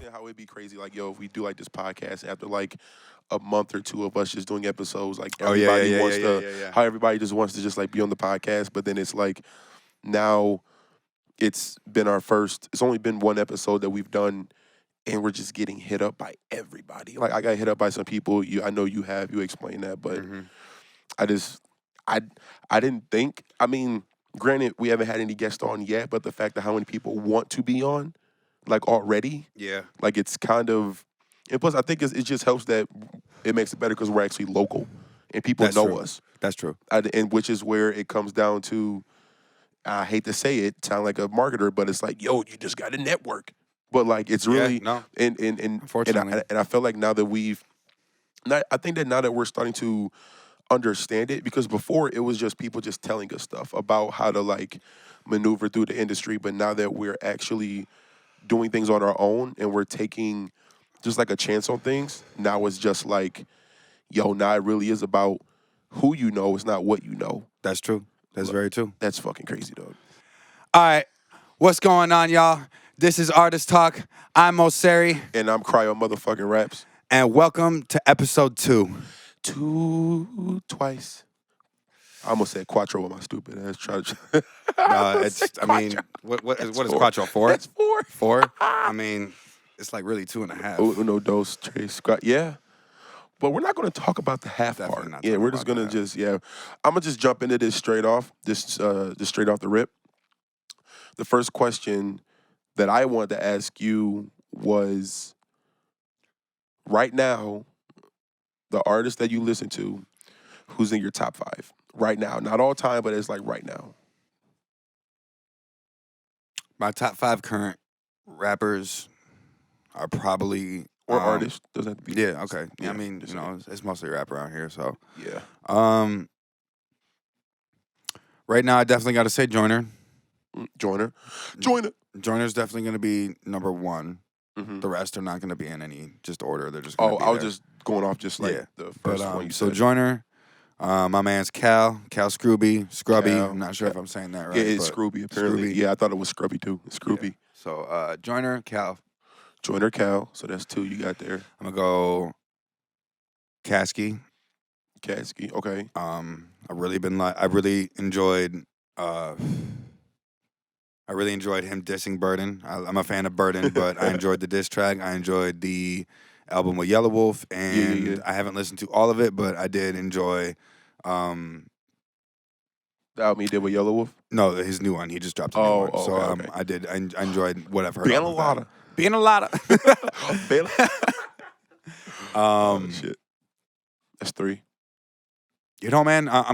saying how it'd be crazy, like, yo, if we do like this podcast after like a month or two of us just doing episodes, like Oh yeah, everybody yeah, yeah, wants yeah, to, yeah, yeah. how everybody just wants to just like be on the podcast, but then it's like now it's been our first. It's only been one episode that we've done, and we're just getting hit up by everybody. Like I got hit up by some people. I know you have. You explained that, but Mm-hmm. I just, I, I didn't think. I mean, granted, we haven't had any guests on yet, but the fact that how many people want to be on, like already, Yeah, like it's kind of. And plus, I think it just helps that it makes it better because we're actually local, and people that's know true. us. That's true. And which is where it comes down to. I hate to say it, sound like a marketer, but it's like, yo, you just got a network. But like, it's Yeah, really no. and Unfortunately. I feel like now that I think that now that we're starting to understand it, because before it was just people just telling us stuff about how to like maneuver through the industry, but now that we're actually doing things on our own and we're taking just like a chance on things, now it's just like, yo, now it really is about who you know, it's not what you know. That's true. That's Look, very true. That's fucking crazy, dog. All right, what's going on, y'all? This is Artist Talk. I'm Mosarie, And I'm Cryo motherfucking raps. and welcome to episode 2. Twice. I almost said quattro with my stupid ass. It's. I mean, what is four. Quattro? 4? That's 4. 4? I mean, it's like really 2.5. Uno, dos, tres, squat. Yeah. But we're not going to talk about the half Definitely part. not Yeah, talking we're just about going to that. I'm going to just jump into this straight off, just straight off the rip. The first question that I wanted to ask you was, right now, the artist that you listen to, who's in your top 5? Right now. Not all time, but it's like right now. My top 5 current rappers are probably Or artist. Doesn't have to be. Yeah. Okay. Yeah, I mean, just you know, it's mostly rap around here. So, yeah. Right now, I definitely got to say Joyner. Joyner. Joyner's definitely going to be number 1. Mm-hmm. The rest are not going to be in any just order. They're just going to be I was there. just going off just like Yeah. the first one you so said. Joyner, my man's Cal Scrooby. Cal, I'm not sure if I'm saying that right. Yeah, it's Scrooby apparently. Scrooby. Yeah, I thought it was Scrubby too. It's Scrooby. Yeah. So Joyner, Cal. Joyner, Cal. So that's 2 you got there. I'm gonna go Kasky. Okay. I really enjoyed him dissing Burden. I'm a fan of Burden, but I enjoyed the diss track. I enjoyed the album with Yellow Wolf, and Yeah. I haven't listened to all of it, but I did enjoy. The album he did with Yellow Wolf? No, his new one. He just dropped a new one. So okay. I enjoyed what I've heard. Being a lot of. Being a lot of. Shit. That's 3. You know, man, I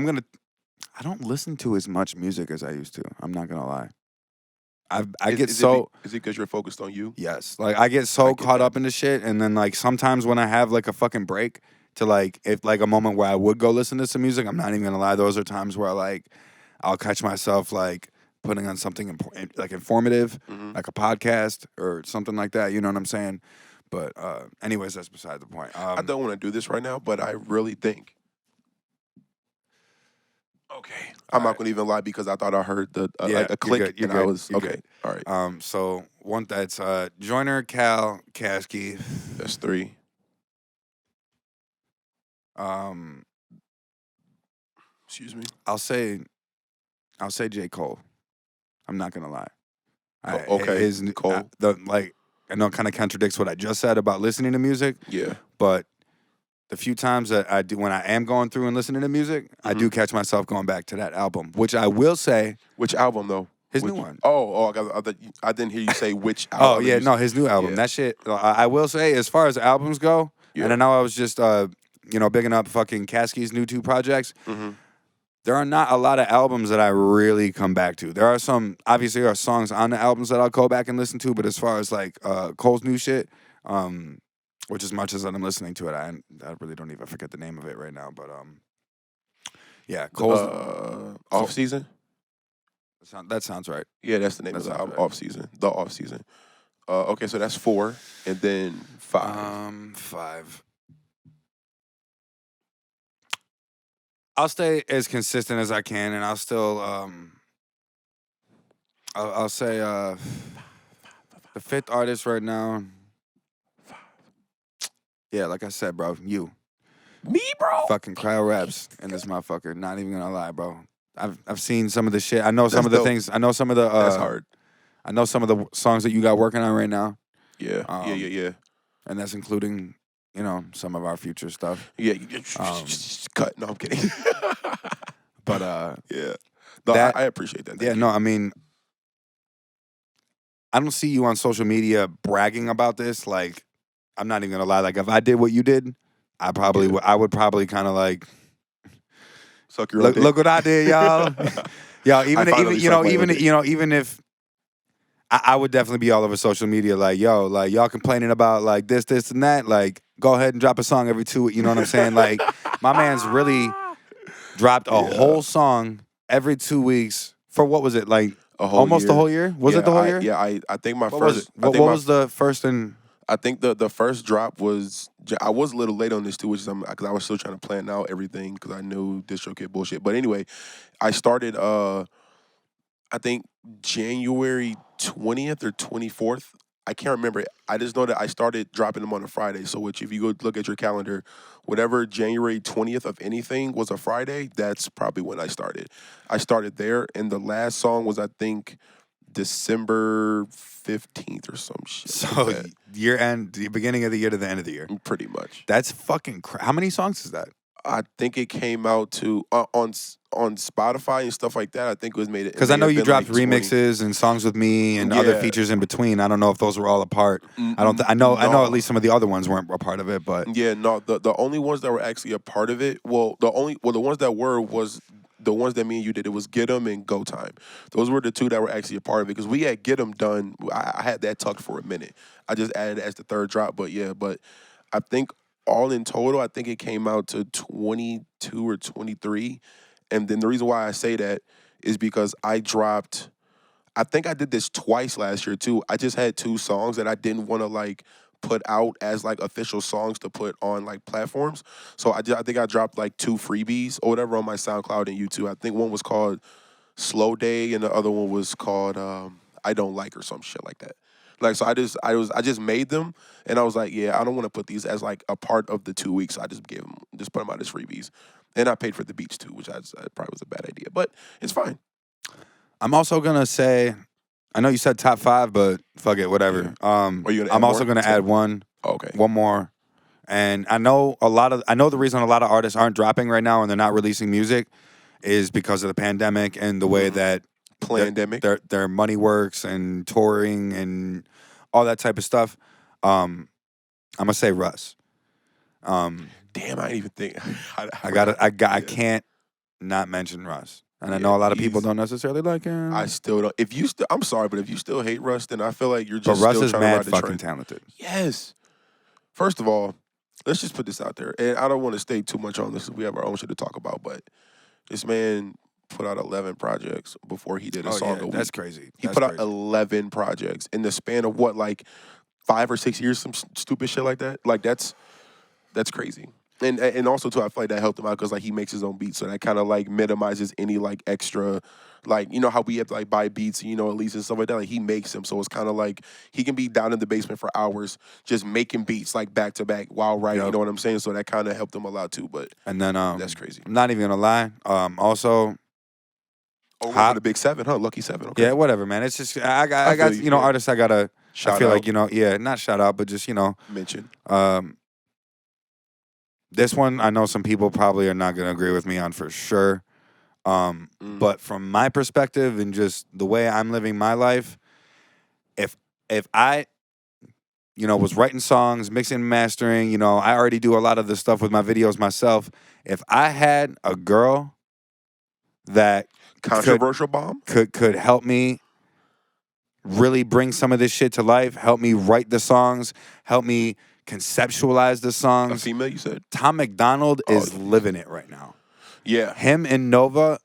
don't listen to as much music as I used to. I'm not gonna lie. Is it because you're focused on you? Yes. Like I get so caught up into shit, and then like sometimes when I have like a fucking break to like if like a moment where I would go listen to some music, I'm not even gonna lie, those are times where like I'll catch myself like putting on something like informative, like a podcast or something like that. You know what I'm saying? But anyways, that's beside the point. I don't want to do this right now, but I really think. Okay, I'm not gonna even lie because I thought I heard like a click, you're and I good, was you're okay. good. All right. So one that's Joyner, Cal, Kasky. That's 3. Excuse me. I'll say J. Cole. I'm not gonna lie. Okay. Cole. I know it kind of contradicts what I just said about listening to music. Yeah. But the few times that I do, when I am going through and listening to music, I do catch myself going back to that album, which I will say. Which album though? His new one. I didn't hear you say which album. Oh yeah, no, his new album. Yeah. That shit. I will say, as far as albums go, yeah. and I know I was just bigging up fucking Kasky's new 2 projects. Mm-hmm. There are not a lot of albums that I really come back to. There are some, obviously, there are songs on the albums that I'll go back and listen to, but as far as like Cole's new shit, which as much as I'm listening to it, I really don't even forget the name of it right now. But yeah, Cole's Off Season. That sounds right. Yeah, that's the name of the album. Right. Off Season. The Off Season. Okay, so that's 4, and then 5. 5. I'll stay as consistent as I can, and I'll still I'll say the 5th artist right now. Yeah, like I said, bro, you Me, bro. fucking Cryo raps in this motherfucker. Not even gonna lie, bro. I've seen some of the shit. I know some That's of the dope. things. I know some of the. That's hard. I know some of the songs that you got working on right now. Yeah, yeah. And that's including, some of our future stuff. Yeah, Um, cut. No, I'm kidding. But yeah, no, that I appreciate that. Thank yeah, you. no, I mean, I don't see you on social media bragging about this. Like, I'm not even gonna lie. Like, if I did what you did, I would probably kind of like Suck your own dick. look what I did, y'all. Y'all, even if I would definitely be all over social media, like, yo, like y'all complaining about like this, and that. Like, go ahead and drop a song every 2 weeks. You know what I'm saying? Like, my man's really dropped a whole song every 2 weeks for what was it like? A whole almost year. the whole year? Was it the whole year? Yeah, I think my What first. was it? What was the first and? I think the first drop was I was a little late on this too, which is because I was still trying to plan out everything because I knew DistroKid bullshit. But anyway, I started I think January 20th or 24th. I can't remember. I just know that I started dropping them on a Friday. So which if you go look at your calendar, whatever January 20th of anything was a Friday, that's probably when I started. I started there, and the last song was I think December 15th or some shit. So like that. year end, the beginning of the year to the end of the year. Pretty much. That's fucking how many songs is that? I think it came out to on Spotify and stuff like that. I think it was made because I know you dropped remixes and songs with me and other features in between. I don't know if those were all a part. I don't. I know at least some of the other ones weren't a part of it. But yeah, no, the only ones that were actually a part of it. The ones that were was the ones that me and you did. It was Get 'Em and Go Time. Those were the two that were actually a part of it because we had Get 'Em done. I had that tucked for a minute. I just added it as the third drop. But yeah, I think all in total, I think it came out to 22 or 23. And then the reason why I say that is because I think I did this twice last year too. I just had 2 songs that I didn't want to like put out as like official songs to put on like platforms. So I think I dropped like 2 freebies or whatever on my SoundCloud and YouTube. I think one was called Slow Day and the other one was called I Don't Like or some shit like that. Like so I just made them and I was like, yeah, I don't want to put these as like a part of the 2 weeks. So I just put them out as freebies. And I paid for the beats too, which probably was a bad idea, but it's fine. I'm also gonna say, I know you said top 5, but fuck it, whatever. Yeah. I'm also gonna add one. Okay. One more. And I know the reason a lot of artists aren't dropping right now and they're not releasing music is because of the pandemic and the way that their money works and touring and all that type of stuff. I'm gonna say Russ. Damn, I didn't even think. I can't not mention Russ. And I know a lot of people don't necessarily like him. I still don't. I'm sorry, but if you still hate Russ, then I feel like you're just. But Russ still is trying mad to ride the fucking train. talented. Yes. First of all, let's just put this out there, and I don't want to stay too much on this. We have our own shit to talk about, but this man put out 11 projects before he did a song a week. That's crazy. He put out 11 projects in the span of what, like 5 or 6 years, some stupid shit like that. Like that's crazy. And also too, I feel like that helped him out because like he makes his own beats, so that kind of like minimizes any like extra, like you know how we have to like buy beats, at least and stuff like that. Like he makes them, so it's kind of like he can be down in the basement for hours just making beats like back to back while writing. Yep. You know what I'm saying? So that kind of helped him a lot too. But and then that's crazy. I'm not even gonna lie. Also. For the big 7, huh? Lucky 7. Okay. Yeah, whatever, man. It's just I got artists I gotta shout I feel out. like not shout out, but just mention. This one I know some people probably are not gonna agree with me on for sure. But from my perspective and just the way I'm living my life, if I was writing songs, mixing and mastering, I already do a lot of the stuff with my videos myself. If I had a girl that controversial bomb could help me really bring some of this shit to life, help me write the songs, help me conceptualize the songs. A female, you said? Tom McDonald is living it right now. Yeah. Him and Nova,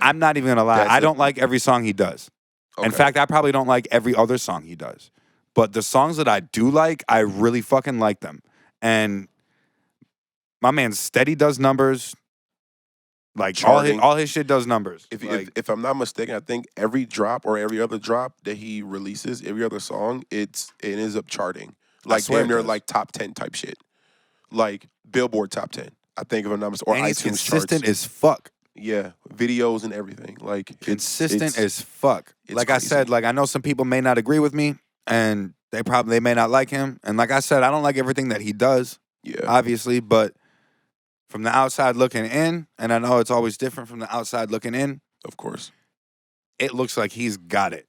I'm not even gonna lie, I don't like every song he does. Okay. In fact, I probably don't like every other song he does. But the songs that I do like, I really fucking like them. And my man Steady does numbers. Like all his shit does numbers. If I'm not mistaken, I think every drop or every other drop that he releases, every other song, it ends up charting. Like damn near like top 10 type shit. like Billboard top 10. I think if I'm not mistaken, or And he's iTunes consistent charts. as fuck. Yeah, videos and everything. Like Consistent as fuck. it's Like I crazy. said, like I know some people may not agree with me, and they may not like him. And like I said, I don't like everything that he does, Yeah, obviously, but from the outside looking in, and I know it's always different from the outside looking in, of course. it looks like he's got it.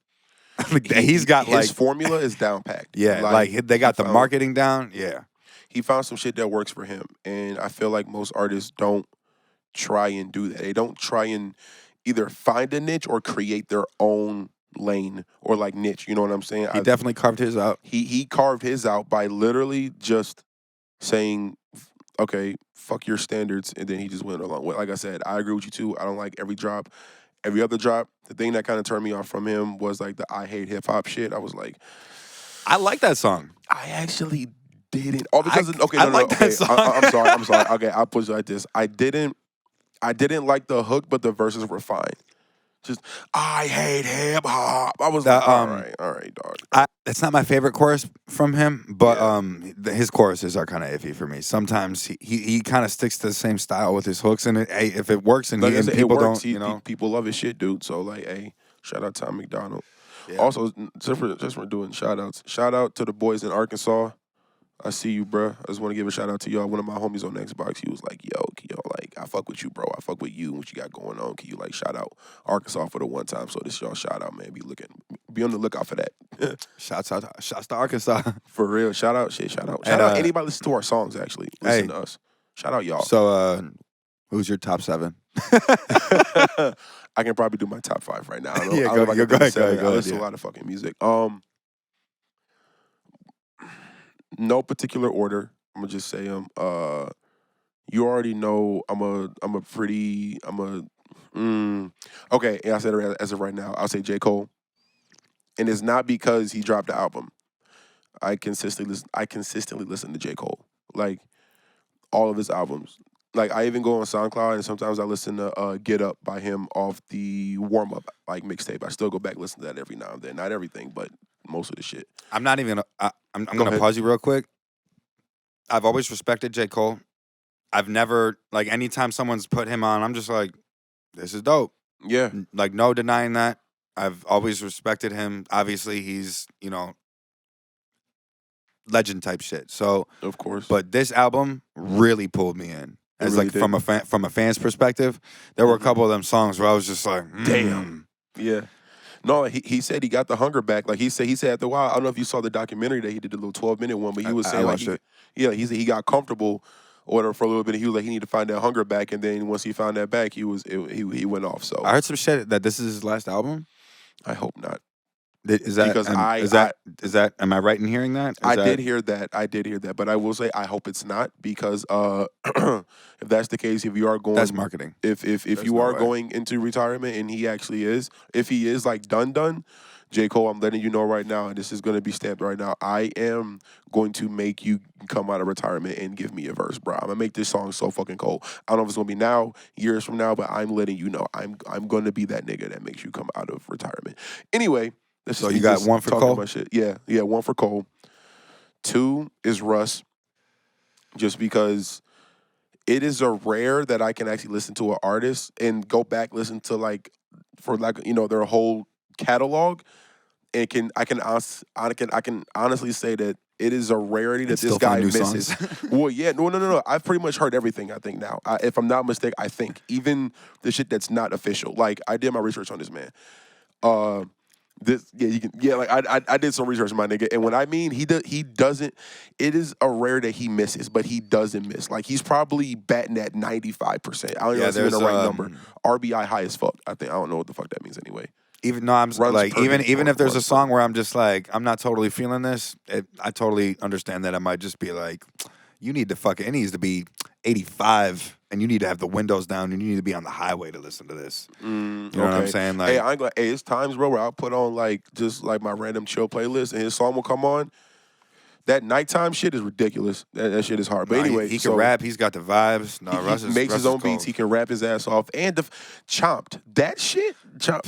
Like, he's got his like formula is down packed. yeah, like they got the marketing down. Yeah, he found some shit that works for him, and I feel like most artists don't try and do that. They don't try and either find a niche or create their own lane or like niche. You know what I'm saying? he definitely carved his out. He carved his out by literally just saying, okay, fuck your standards, and then he just went along with. Like I said, I agree with you too. I don't like every drop. Every other drop, the thing that kind of turned me off from him was like the I hate hip hop shit. I was like, I like that song. I actually didn't. Oh, because I like that song. I'm sorry. I'm sorry. Okay, I'll put it like this. I didn't like the hook, but the verses were fine. Just I hate hip hop. I was like, all right, dog. That's not my favorite chorus from him, but his choruses are kind of iffy for me. Sometimes he kind of sticks to the same style with his hooks, and hey, if it works and, Like I and said, people it works. don't, you know, People love his shit, dude. So like, hey, shout out Tom McDonald. Yeah. Also, just for doing shout outs. Shout out to the boys in Arkansas. I see you, bro. I just want to give a shout out to y'all. One of my homies on Xbox, he was like, yo, like, I fuck with you, bro. I fuck with you and what you got going on. Can you, like, shout out Arkansas for the one time? So this y'all shout out, man. Be on the lookout for that. Shouts to Arkansas. For real. Shout out. Shout out anybody listen to our songs, actually. Listen to us. Shout out y'all. So, who's your top 7? I can probably do my top 5 right now. I don't Yeah, know if I can do go ahead, seven. go I ahead, listen to a lot of fucking music. No particular order. I'm gonna just say them. You already know okay, and I said it as of right now. I'll say J. Cole. And it's not because he dropped the album. I consistently listen to J. Cole. Like all of his albums. Like I even go on SoundCloud and sometimes I listen to Get Up by him off the warm up like mixtape. I still go back and listen to that every now and then. Not everything, but most of the shit. I'm not even gonna. I'm Go gonna ahead. pause you real quick. I've always respected J. Cole. I've never like anytime someone's put him on, I'm just like, this is dope. Yeah. Like no denying that. I've always respected him. Obviously, he's legend type shit. So Of course. but this album really pulled me in. It As really like did. from a fan's perspective, there were a Mhm. couple of them songs where I was just like, Damn. Yeah. No, he said he got the hunger back. Like he said after a while, I don't know if you saw the documentary that he did, the little 12-minute one, but he was I saying like watched it. he said he got comfortable or whatever for a little bit. He was like he needed to find that hunger back, and then once he found that back, he went off. So I heard some shit that this is his last album. I hope not. Is that Because is that am I right in hearing that? I did hear that, but I will say I hope it's not because if that's the case, if you are going, That's marketing. if you no are way. going into retirement and he actually is, if he is like done, J. Cole, I'm letting you know right now, and this is going to be stamped right now. I am going to make you come out of retirement and give me a verse, bro. I'm gonna make this song so fucking cold. I don't know if it's gonna be now, years from now, but I'm letting you know I'm going to be that nigga that makes you come out of retirement. Anyway. So you got one for Cole? About shit. Yeah, one for Cole. 2 is Russ, just because it is a rare that I can actually listen to an artist and go back listen to like for like their whole catalog, and I can honestly say that it is a rarity that this guy misses. Well, yeah, no. I've pretty much heard everything. I think now, if I'm not mistaken, I think even the shit that's not official. Like I did my research on this man. I did some research, my nigga, and when I mean he doesn't, it is a rare that he misses, but he doesn't miss. Like he's probably batting at 95%. I don't know if it's the right number. RBI high as fuck. I don't know what the fuck that means anyway. Even if there's a song where I'm just like I'm not totally feeling this, I totally understand that I might just be like, you need to it needs to be 85 and you need to have the windows down and you need to be on the highway to listen to this. You know what I'm saying? Like, hey, it's times, bro, where I'll put on like just like my random chill playlist and his song will come on. That nighttime shit is ridiculous. That shit is hard. But anyway, he can rap. He's got the vibes. No, he makes his own beats. He can rap his ass off. And chomped that shit.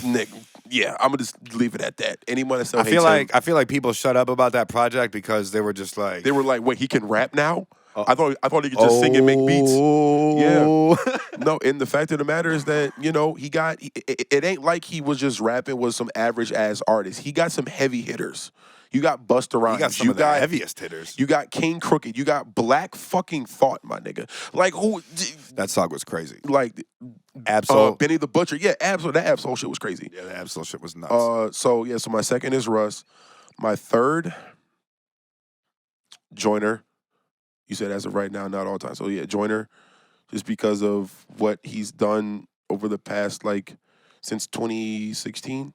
Nick. Yeah, I'm gonna just leave it at that. Anyone that I feel like people shut up about that project because they were just like wait, he can rap now. I thought he could just sing and make beats. Yeah. Oh. No, and the fact of the matter is that, it ain't like he was just rapping with some average ass artist. He got some heavy hitters. You got Busta Rhymes. He got some you of the got heaviest hitters. You got King Crooked. You got Black fucking Thought, my nigga. Like who? That song was crazy. Like Absol. Benny the Butcher. Yeah, Absol. That Absol shit was crazy. Yeah, the Absol shit was nuts. So my second is Russ. My third, Joyner. You said as of right now, not all time. So yeah, Joyner, just because of what he's done over the past since 2016.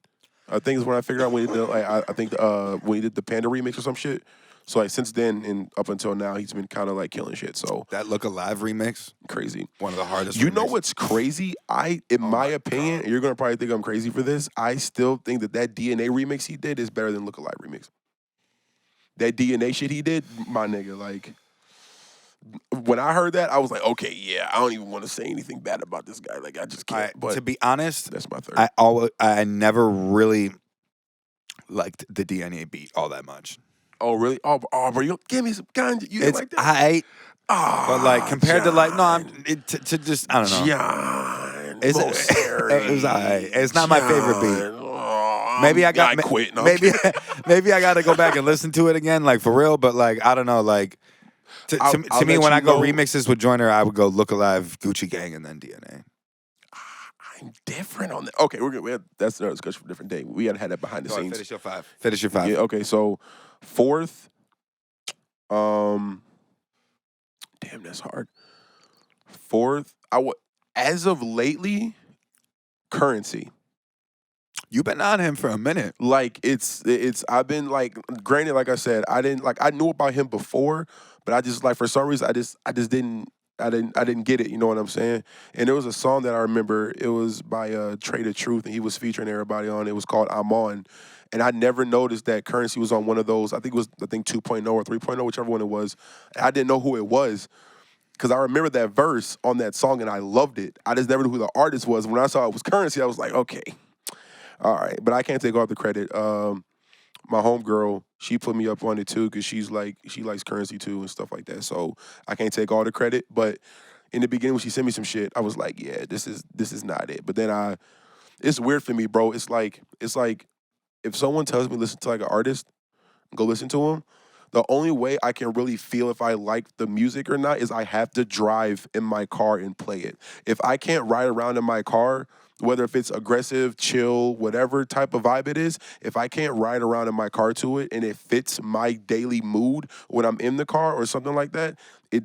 I think is when I figured out when he did when he did the Panda remix or some shit. So since then and up until now, he's been kind of killing shit. So that Look Alive remix, crazy. One of the hardest. You know what's crazy? In my opinion, you're gonna probably think I'm crazy for this. I still think that DNA remix he did is better than Look Alive remix. That DNA shit he did, my nigga, when I heard that, I was like, okay, yeah, I don't even want to say anything bad about this guy. I just can't. But to be honest, that's my third. I never really liked the DNA beat all that much. Oh, really? Oh, bro, you give me some ganja. You didn't like that? But compared John. to just, I don't know. John. It's alright. It's not my favorite beat. Maybe I quit. No, maybe I got to go back and listen to it again, for real. But I don't know, To me, when I go remixes with Joyner, I would go Look Alive, Gucci Gang, and then DNA. I'm different on that. Okay, we're good. That's another discussion for a different day. We got to have that behind the scenes. Finish your five. Yeah, okay, so fourth, damn, that's hard. Fourth, as of lately, Currency. You've been on him for a minute. I've been granted, like I said, I knew about him before, but I just for some reason I just didn't get it, you know what I'm saying? And there was a song that I remember, it was by Trade of Truth, and he was featuring everybody on it. It was called I'm On. And I never noticed that Currency was on one of those, I think it was 2.0 or 3.0, whichever one it was. I didn't know who it was. Because I remember that verse on that song and I loved it. I just never knew who the artist was. When I saw it was Currency, I was like, okay. All right, but I can't take all the credit. My homegirl, she put me up on it too because she likes Currency too and stuff like that. So I can't take all the credit. But in the beginning when she sent me some shit, I was like, yeah, this is not it. But then it's weird for me, bro. It's like if someone tells me listen to an artist, go listen to him. The only way I can really feel if I like the music or not is I have to drive in my car and play it. If I can't ride around in my car, whether if it's aggressive, chill, whatever type of vibe it is, if I can't ride around in my car to it and it fits my daily mood when I'm in the car or something like that,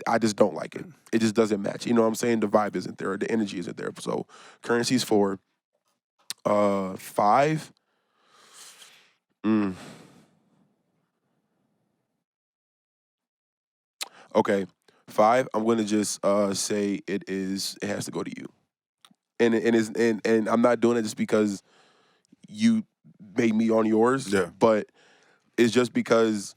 I just don't like it. It just doesn't match. You know what I'm saying? The vibe isn't there. The energy isn't there. So Currency's 4. 5. Okay, 5. I'm gonna just say it has to go to you, and I'm not doing it just because you made me on yours. Yeah. But it's just because,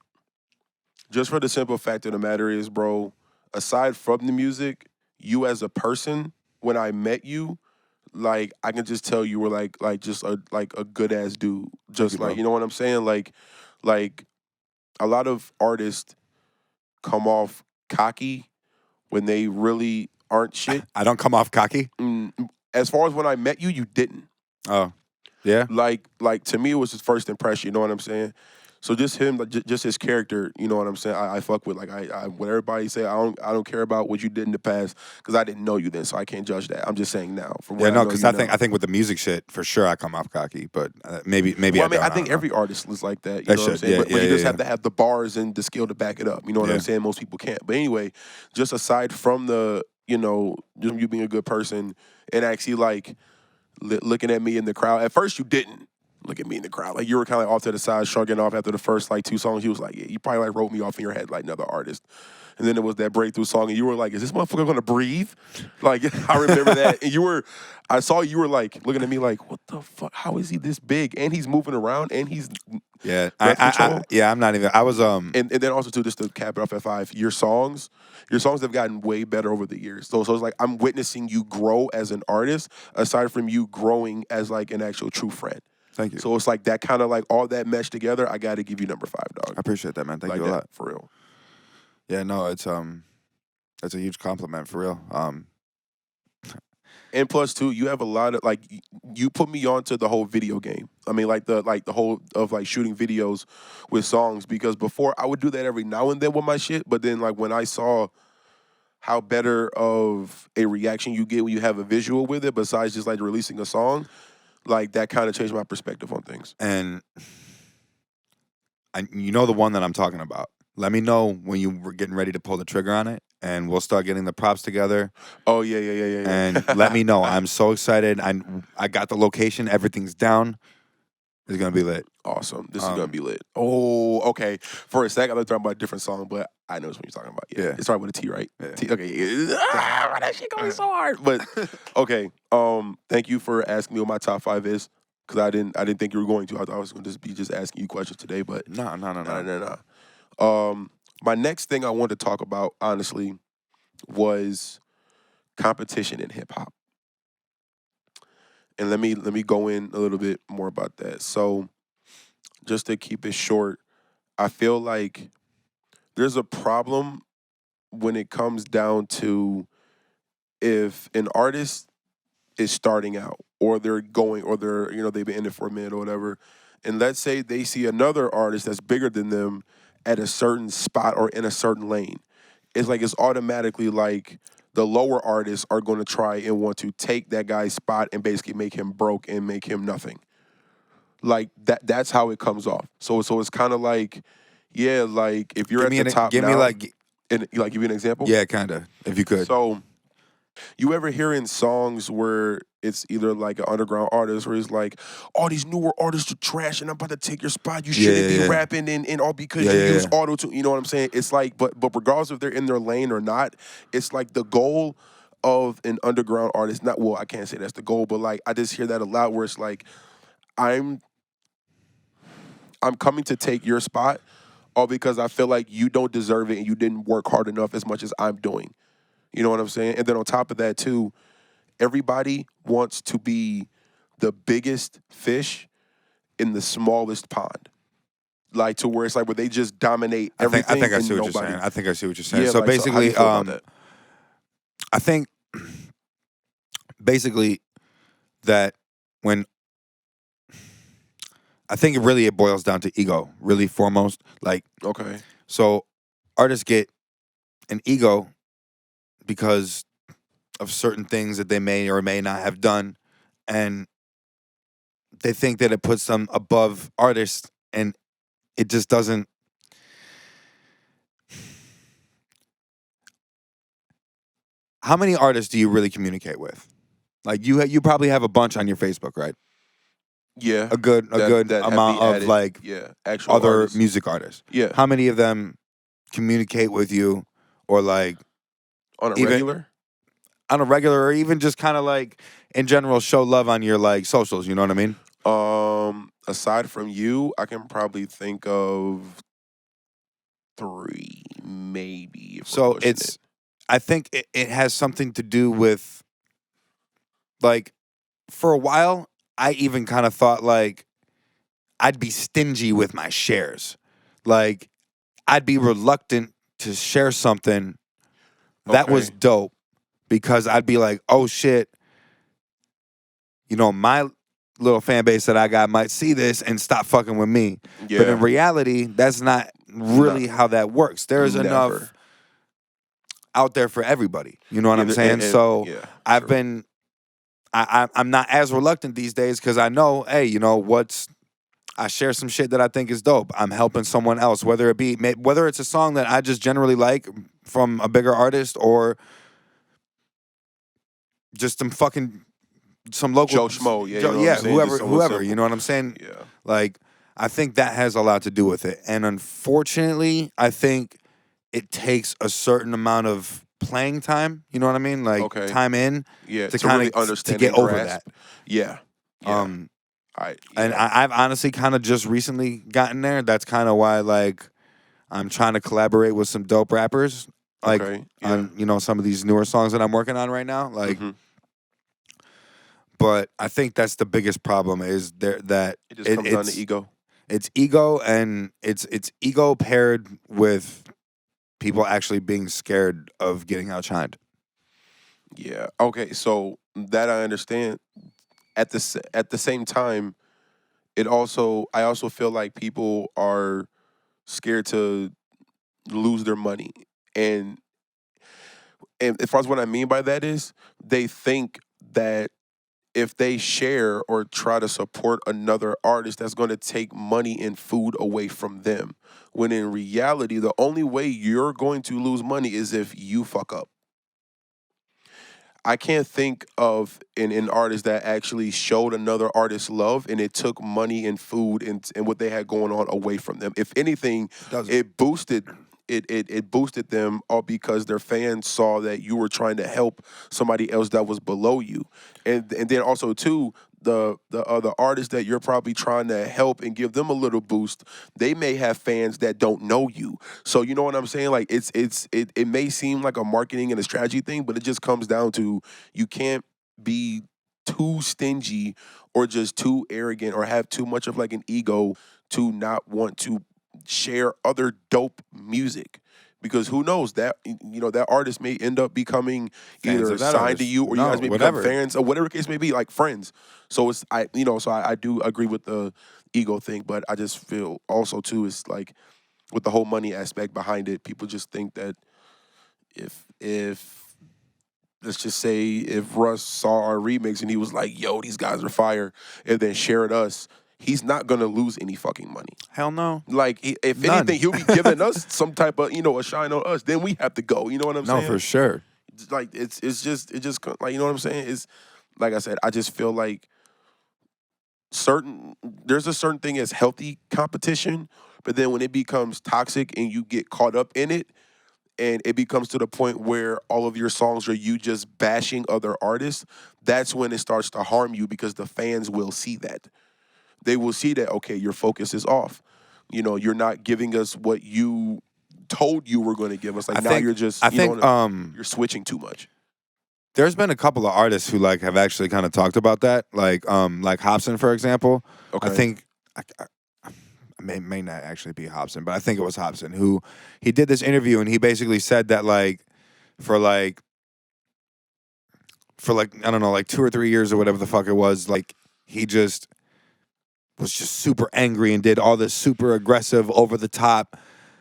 just for the simple fact of the matter is, bro. Aside from the music, you as a person, when I met you, I can just tell you were just a good ass dude. Just you know what I'm saying? Like a lot of artists come off cocky when they really aren't shit. I don't come off cocky. As far as when I met you, you didn't. Oh, yeah. To me, it was his first impression. You know what I'm saying? So just him, just his character. You know what I'm saying? I fuck with what everybody say. I don't care about what you did in the past because I didn't know you then, so I can't judge that. I'm just saying now. Because I think with the music shit for sure I come off cocky, but maybe. Well, I think every artist is like that. You know what I'm saying? But you just have to have the bars and the skill to back it up. You know what I'm saying? Most people can't. But anyway, just aside from the just you being a good person and actually looking at me in the crowd. At first, you didn't look at me in the crowd. You were kind of off to the side, shrugging off after the first 2 songs. You was like, yeah, you probably wrote me off in your head like another artist. And then it was that breakthrough song, and you were like, is this motherfucker gonna breathe? I remember that. And I saw you were looking at me like, what the fuck? How is he this big? And he's moving around, and he's I'm not even. I was And then also too, just to cap it off at 5, your songs have gotten way better over the years. So it's I'm witnessing you grow as an artist, aside from you growing as an actual true friend. Thank you. So it's that kind of all that meshed together. I got to give you number 5, dog. I appreciate that, man. Thank you a lot. For real. Yeah, no, it's That's a huge compliment for real. And plus, too, you have a lot of like you put me onto the whole video game. I mean, like the whole of like shooting videos with songs because before I would do that every now and then with my shit, but then like when I saw how better of a reaction you get when you have a visual with it, besides just like releasing a song, like that kind of changed my perspective on things. And you know the one that I'm talking about. Let me know when you were getting ready to pull the trigger on it, and we'll start getting the props together. Oh yeah. And let me know. I'm so excited. I got the location. Everything's down. It's gonna be lit. Awesome. This is gonna be lit. Oh, okay. For a second, I was talking about a different song, but I know what you're talking about. Yeah. It started with a T, right? Yeah. T. Okay. That shit going so hard. But okay. Thank you for asking me what my top 5 is. Because I didn't think you were going to. I thought I was going to be just asking you questions today, but No. My next thing I wanted to talk about, honestly, was competition in hip hop. And let me go in a little bit more about that. So, just to keep it short, I feel like there's a problem when it comes down to if an artist is starting out or they're going or they're they've been in it for a minute or whatever, and let's say they see another artist that's bigger than them at a certain spot or in a certain lane. It's like it's automatically like the lower artists are going to try and want to take that guy's spot and basically make him broke and make him nothing. Like that's how it comes off. So it's kind of like, yeah, like if you're at the top give now, me like and like give you an example. yeah, kind of if you could. So you ever hear in songs where it's either like an underground artist where he's like, all these newer artists are trash and I'm about to take your spot. You shouldn't be rapping and all because you use auto tune. You know what I'm saying? It's like, but regardless if they're in their lane or not, it's like the goal of an underground artist. Not well, I can't say that's the goal, but like I just hear that a lot where it's like I'm coming to take your spot, all because I feel like you don't deserve it and you didn't work hard enough as much as I'm doing. You know what I'm saying? And then on top of that too, everybody wants to be the biggest fish in the smallest pond. Like to where it's like where they just dominate everything. I think I see what nobody. you're saying. I think I see what you're saying. Yeah, So like, so how do basically, you feel about that? I think basically that when I think it boils down to ego, really foremost. Like Okay. so artists get an ego because of certain things that they may or may not have done, and they think that it puts them above artists, and it just doesn't. How many artists do you really communicate with? Like you probably have a bunch on your Facebook, right? Yeah. A good that have amount the of added, like actual other artists. music artists. Yeah. How many of them communicate with you, or like On a even regular? on a regular, or even just kind of like in general show love on your like socials? You know what I mean? Aside from you, I can probably think of 3, maybe. If So we're pushing it's, I think it has something to do with like, for a while, I even kind of thought like I'd be stingy with my shares. Like I'd be reluctant to share something that was Okay. dope because I'd be like, oh shit, my little fan base that I got might see this and stop fucking with me. Yeah. But in reality, that's not really how that works. There's enough Never. out there for everybody. You know what I'm saying? So yeah, I've true. been, I'm not as reluctant these days because I know, hey, I share some shit that I think is dope. I'm helping someone else, whether it's a song that I just generally like from a bigger artist or just some local Joe Schmo, yeah, you know what I'm saying? Just someone whoever, simple. you know what I'm saying? Yeah. Like I think that has a lot to do with it. And unfortunately, I think it takes a certain amount of playing time, you know what I mean? Like Okay. time in Yeah, to to kind really of to understand get and over grasp. that. Yeah. And Yeah. I've honestly kind of just recently gotten there. That's kind of why like I'm trying to collaborate with some dope rappers, like Okay. Yeah. on some of these newer songs that I'm working on right now. Like, Mhm. but I think that's the biggest problem is that It just comes down to ego. it's ego, and it's ego paired with people actually being scared of getting outshined. Yeah. Okay. So that I understand. At the same time, I also feel like people are scared to lose their money, and as far as what I mean by that is, they think that if they share or try to support another artist, that's going to take money and food away from them. When in reality, the only way you're going to lose money is if you fuck up. I can't think of an artist that actually showed another artist love and it took money and food and what they had going on away from them. If anything, Doesn't. it boosted them all because their fans saw that you were trying to help somebody else that was below you. And then also too, the other artists that you're probably trying to help and give them a little boost, they may have fans that don't know you. So you know what I'm saying? Like it may seem like a marketing and a strategy thing, but it just comes down to you can't be too stingy or just too arrogant or have too much of like an ego to not want to share other dope music, because who knows, that that artist may end up becoming Fans either of that signed to artist. you or you No, guys may become whatever. fans or whatever the case may be, like friends. So it's I do agree with the ego thing, but I just feel also too it's like with the whole money aspect behind it, people just think that if let's just say if Russ saw our remix and he was like, yo, these guys are fire, and then shared us, he's not gonna lose any fucking money. Hell no. Like if None. anything, he'll be giving us some type of a shine on us. Then we have to go. You know what I'm No, saying? for sure. Like it just like you know what I'm saying. It's like I said. I just feel like there's a certain thing as healthy competition, but then when it becomes toxic and you get caught up in it, and it becomes to the point where all of your songs are you just bashing other artists, that's when it starts to harm you because the fans will see that. They will see that, okay, your focus is off. You're not giving us what you told you were going to give us. Like now you're just, I think you're switching too much. there's been a couple of artists who like have actually kind of talked about that, like Hobson, for example. I Okay. think I may not actually be Hobson, but I think it was Hobson who he did this interview and he basically said that for like I don't know, like 2 or 3 years or whatever the fuck it was, like he just was just super angry and did all this super aggressive, over the top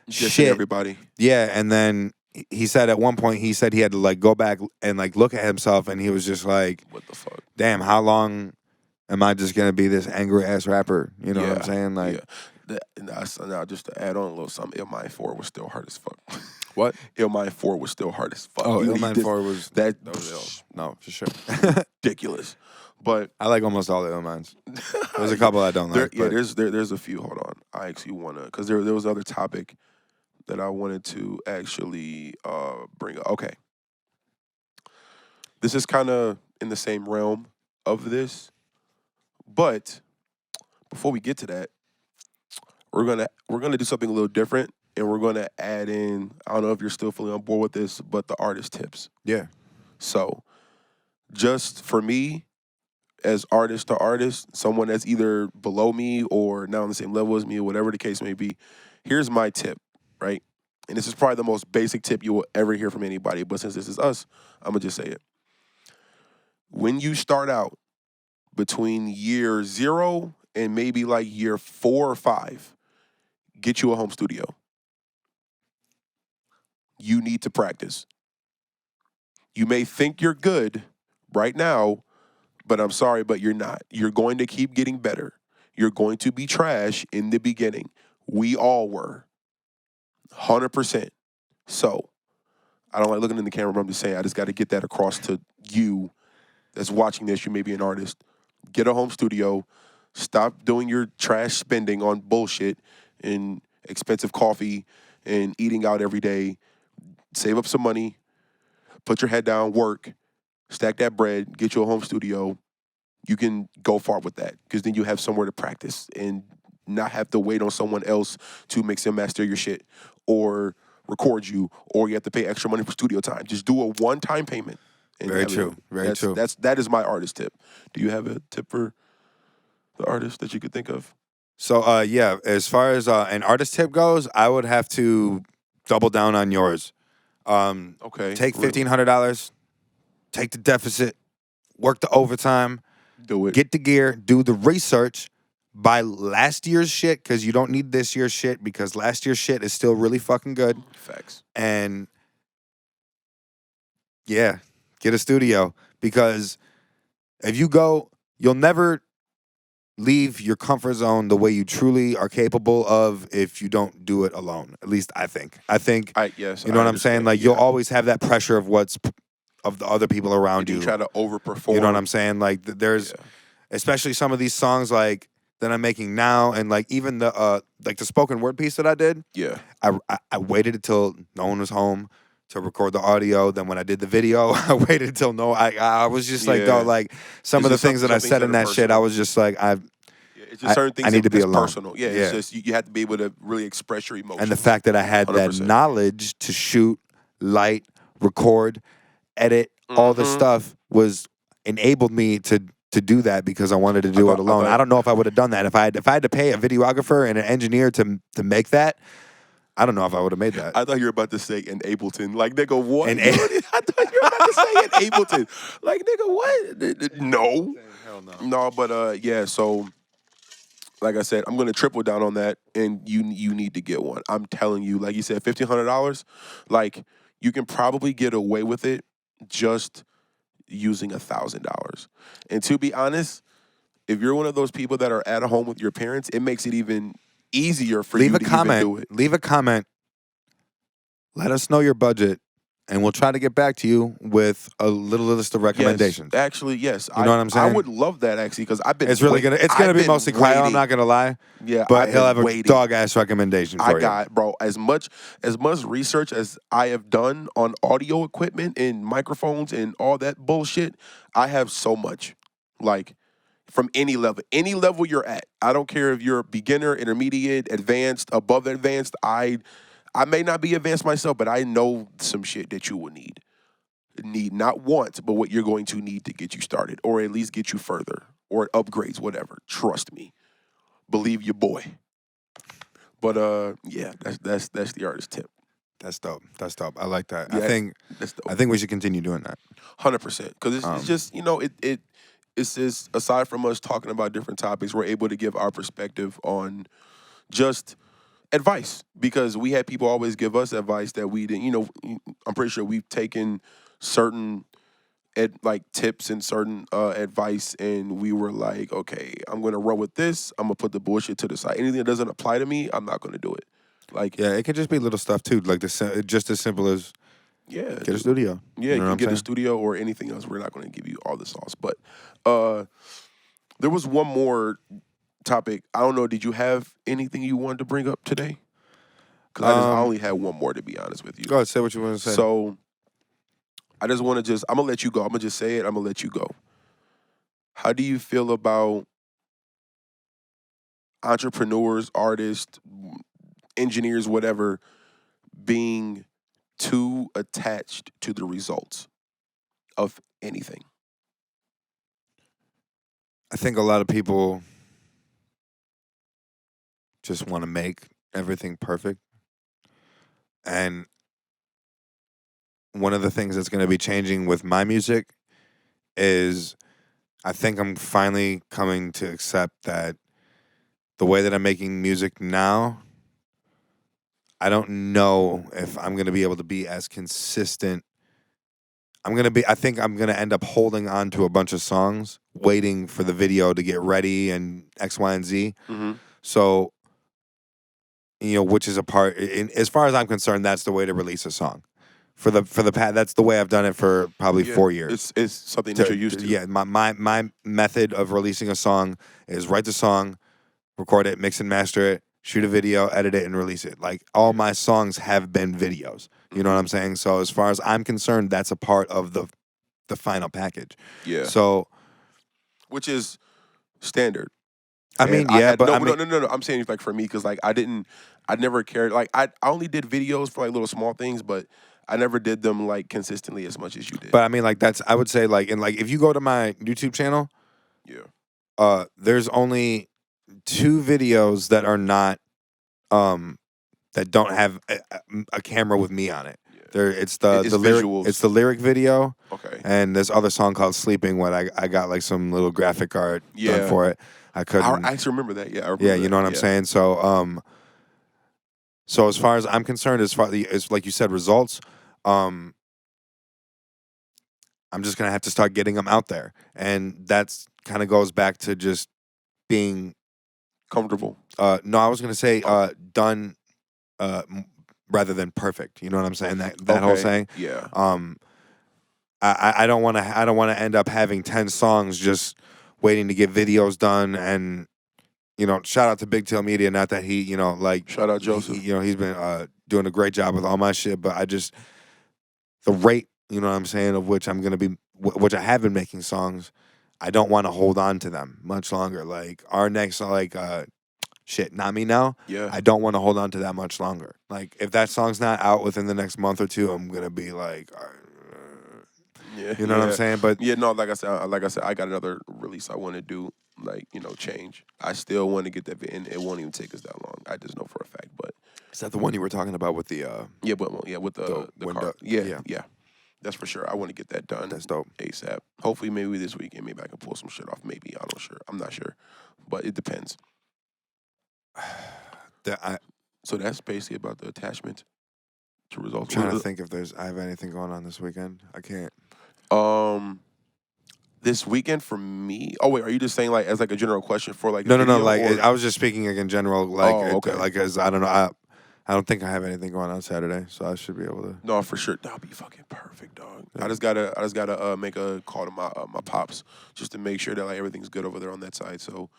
Dissing shit. everybody. Yeah, and then he said at one point he said he had to like go back and like look at himself, and he was just like, What the fuck? "Damn, how long am I just gonna be this angry ass rapper?" You know what I'm saying? Like, yeah. Now just to add on a little something, Illmind 4 was still hard as fuck. what? Illmind 4 was still hard as fuck. Oh, He Illmind did- 4 was that was ill. No, for sure. ridiculous. But I like almost all the Illminds. There's a couple I don't like. but there's a few. Hold on, I actually wanna because there was another topic that I wanted to actually bring up. Okay, this is kind of in the same realm of this, but before we get to that, we're gonna do something a little different, and we're gonna add in. I don't know if you're still fully on board with this, but the artist tips. yeah, So, just for me, as artist to artist, someone that's either below me or not on the same level as me, or whatever the case may be, here's my tip, right? And this is probably the most basic tip you will ever hear from anybody, but since this is us, I'm gonna just say it. When you start out between year 0 and maybe like year 4 or 5, get you a home studio. You need to practice. You may think you're good right now, but I'm sorry, but you're not. You're going to keep getting better. You're going to be trash in the beginning. We all were. 100%. So, I don't like looking in the camera, but I'm just saying, I just got to get that across to you that's watching this. You may be an artist. Get a home studio. Stop doing your trash spending on bullshit and expensive coffee and eating out every day. Save up some money. Put your head down, work, stack that bread, get you a home studio. You can go far with that because then you have somewhere to practice and not have to wait on someone else to mix and master your shit or record you, or you have to pay extra money for studio time. Just do a one-time payment. And very have it. true. Very true. That is my artist tip. Do you have a tip for the artist that you could think of? So yeah, as far as an artist tip goes, I would have to double down on yours. Okay. Take really. $1,500, take the deficit, work the overtime, Do it. get the gear, do the research, buy last year's shit because you don't need this year's shit because last year's shit is still really fucking good. Facts. And yeah, get a studio because if you go, you'll never leave your comfort zone the way you truly are capable of if you don't do it alone. At least I think. Yes. You know I what I'm saying? understand. Like Yeah. you'll always have that pressure of of the other people around And you try to overperform. You know what I'm saying? Like there's especially some of these songs like that I'm making now, and like even the spoken word piece that I did. Yeah. I waited until no one was home to record the audio. Then when I did the video, I waited until I was just like, Yeah. dog, like some It's of the just things that I some things said that in are that shit, I personal. was just like, Yeah, it's just certain things I need to be that's alone. personal. Yeah, it's just you have to be able to really express your emotions. And the fact that I had that 100%. knowledge to shoot, light, record, edit, all the stuff was enabled me to do that because I wanted to do it alone. I don't know if I would have done that if I had to pay a videographer and an engineer to make that. I don't know if I would have made that. I thought you were about to say in Ableton. Like, nigga, what? In I thought you were about to say in Ableton. Like, nigga, what? No. Hell no. No, but yeah, so like I said, I'm gonna triple down on that, and you need to get one. I'm telling you, like you said, $1,500, like you can probably get away with it just using $1,000. And to be honest, if you're one of those people that are at home with your parents, it makes it even easier for Leave you a to comment. even do it. Leave a comment. Let us know your budget, and we'll try to get back to you with a little list of recommendations. Yes, actually, yes. You know what I'm saying? I would love that actually because I've been. It's really It's gonna be mostly Cryo. I'm waiting. not gonna lie. Yeah, But I've he'll been have a waiting. dog ass recommendation for I you. got, bro, as much research as I have done on audio equipment and microphones and all that bullshit. I have so much, like from any level you're at. I don't care if you're a beginner, intermediate, advanced, above advanced. I may not be advanced myself, but I know some shit that you will need. Need not want, but what you're going to need to get you started, or at least get you further, or upgrades, whatever. Trust me, believe your boy. But yeah, that's the artist tip. That's dope. That's dope. I like that. Yeah, I think we should continue doing that. 100%, because it's just it's just aside from us talking about different topics, we're able to give our perspective on just advice, because we had people always give us advice that we didn't. I'm pretty sure we've taken certain tips and certain advice, and we were like, okay, I'm gonna run with this. I'm gonna put the bullshit to the side. Anything that doesn't apply to me, I'm not gonna do it. Like, Yeah, it could just be little stuff too, like just as simple as get a studio. Yeah, You know you what can I'm get a saying? studio or anything else. We're not gonna give you all the sauce, but there was one more topic. I don't know. Did you have anything you wanted to bring up today? Because I only had one more, to be honest with you. Go ahead, say what you want to say. So I just want to I'm gonna let you go. I'm gonna just say it. I'm gonna let you go. How do you feel about entrepreneurs, artists, engineers, whatever, being too attached to the results of anything? I think a lot of people just want to make everything perfect. And one of the things that's going to be changing with my music is I think I'm finally coming to accept that the way that I'm making music now, I don't know if I'm going to be able to be as consistent. I think I'm going to end up holding on to a bunch of songs, waiting for the video to get ready and X, Y, and Z. Mm-hmm. So, which is a part, as far as I'm concerned, that's the way to release a song. For the that's the way I've done it for probably 4 years. It's something that you're used to. Yeah, my method of releasing a song is write the song, record it, mix and master it, shoot a video, edit it, and release it. Like all my songs have been videos. You know what I'm saying? So as far as I'm concerned, that's a part of the final package. Yeah. So, which is standard. I mean, yeah, but no. I'm saying like for me, because like I never cared. Like I only did videos for like little small things, but I never did them like consistently as much as you did. But I mean, like I would say like if you go to my YouTube channel, there's only 2 videos that are not that don't have a camera with me on it. Yeah. It's It's lyric. visuals. It's the lyric video. Okay. And this other song called "Sleeping" when I got like some little graphic art done Yeah. for it. I couldn't. I actually remember that. Yeah, I remember Yeah, you know that. what I'm Yeah. saying. So as far as I'm concerned, as like you said, results. I'm just gonna have to start getting them out there, and that's kind of goes back to just being Comfortable. No, I was gonna say done rather than perfect. You know what I'm saying? That whole Okay. saying. Yeah. I don't want to end up having 10 songs just waiting to get videos done. And shout out to Big Tail Media. Not that he Shout out Joseph. he's been doing a great job with all my shit, but I just the rate, you know what I'm saying, of which I'm gonna be, which I have been making songs. I don't want to hold on to them much longer. Like our next, shit, Not Me Now. Yeah. I don't want to hold on to that much longer. Like if that song's not out within the next month or two, I'm gonna be like, Yeah. you know what I'm saying? But yeah, no, like I said, I got another release I want to do. Change. I still want to get that, and it won't even take us that long. I just know for a fact. But is that the one you were talking about with the? with the window. car. Yeah. That's for sure. I want to get that done. That's dope. ASAP. Hopefully, maybe this weekend. Maybe I can pull some shit off. Maybe I'm not sure, but it depends. So that's basically about the attachment to results. I'm trying to think if I have anything going on this weekend. I can't. This weekend for me. Oh wait, are you just saying like as like a general question for like? No. Like I was just speaking like in general. Like, okay. Like as I don't know. I don't think I have anything going on Saturday, so I should be able to. No, for sure. That'll be fucking perfect, dog. Yeah. I just gotta make a call to my pops just to make sure that like everything's good over there on that side. So,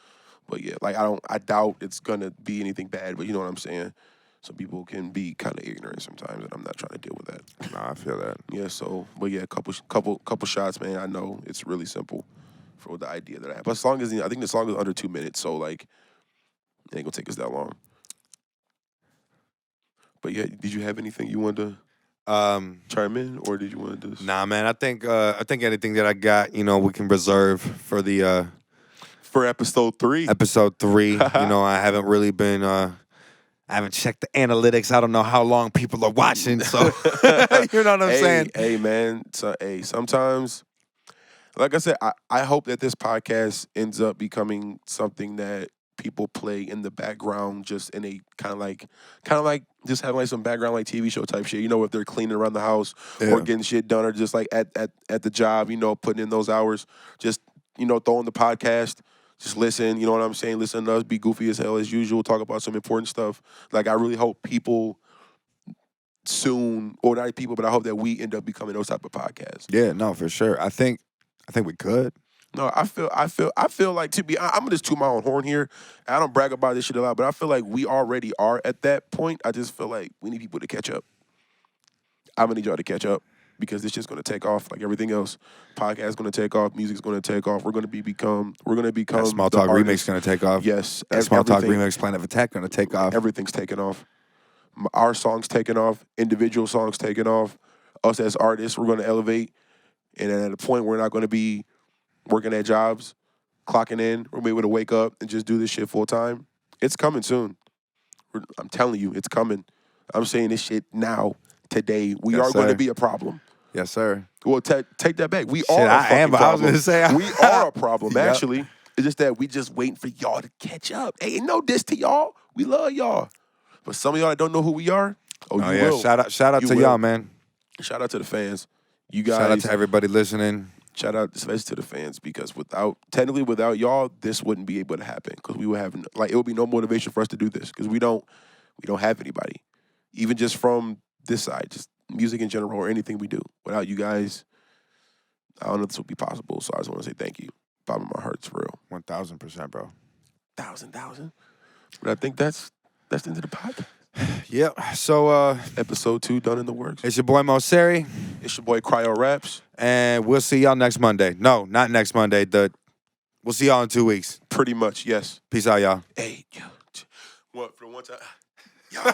but yeah, like I doubt it's gonna be anything bad, but you know what I'm saying. Some people can be kind of ignorant sometimes, and I'm not trying to deal with that. Nah, I feel that. Yeah. So, but yeah, couple shots, man. I know it's really simple for the idea that I have. But I think the song is under 2 minutes, so like it ain't gonna take us that long. But yeah, did you have anything you wanted to chime in, or did you want to just? Nah, man. I think anything that I got, we can reserve for the for episode 3. Episode 3. I haven't really been. I haven't checked the analytics. I don't know how long people are watching, so you know what I'm saying. Hey, man. So, sometimes, like I said, I hope that this podcast ends up becoming something that people play in the background, just in a kind of like just having like some background like TV show type shit. If they're cleaning around the house or getting shit done, or just like at the job, putting in those hours, just throwing the podcast. Just listen, you know what I'm saying? Listen to us, be goofy as hell as usual, talk about some important stuff. Like, I really hope people soon, or not people, but I hope that we end up becoming those type of podcasts. Yeah, no, for sure. I think we could. No, I feel like, I'm gonna just toot my own horn here. I don't brag about this shit a lot, but I feel like we already are at that point. I just feel like we need people to catch up. I'm gonna need y'all to catch up, because this shit's gonna take off like everything else. Podcast's gonna take off, music's gonna take off. We're gonna become that Small Talk Remix gonna take off. Yes. That Small Talk Remix Plan of Attack gonna take off. Everything's taking off. Our songs taking off, individual songs taking off. Us as artists, we're gonna elevate. And then at a point we're not gonna be working at jobs, clocking in. We're gonna be able to wake up and just do this shit full time. It's coming soon. I'm telling you, it's coming. I'm saying this shit now, today. We are going to be a problem. Yes, sir. Well, take that back. We are a fucking problem. I was going to say. We are a problem, actually. It's just that we just waiting for y'all to catch up. Hey, no diss to y'all. We love y'all. But some of y'all that don't know who we are, you will. Shout out to y'all, man. Shout out to the fans. You guys. Shout out to everybody listening. Shout out especially to the fans, because without y'all, this wouldn't be able to happen, because we would have it would be no motivation for us to do this, because we don't have anybody, even just from this side, just music in general or anything we do. Without you guys, I don't know if this would be possible. So I just want to say thank you. Bottom of my heart, it's real. 1000%, bro. 1,000. But I think that's the end of the podcast. Yep. So episode 2 done in the works. It's your boy Mosarie. It's your boy Cryo Raps. And we'll see y'all next Monday. No, not next Monday. We'll see y'all in 2 weeks. Pretty much, yes. Peace out, y'all. Hey, what for the one time? Y'all.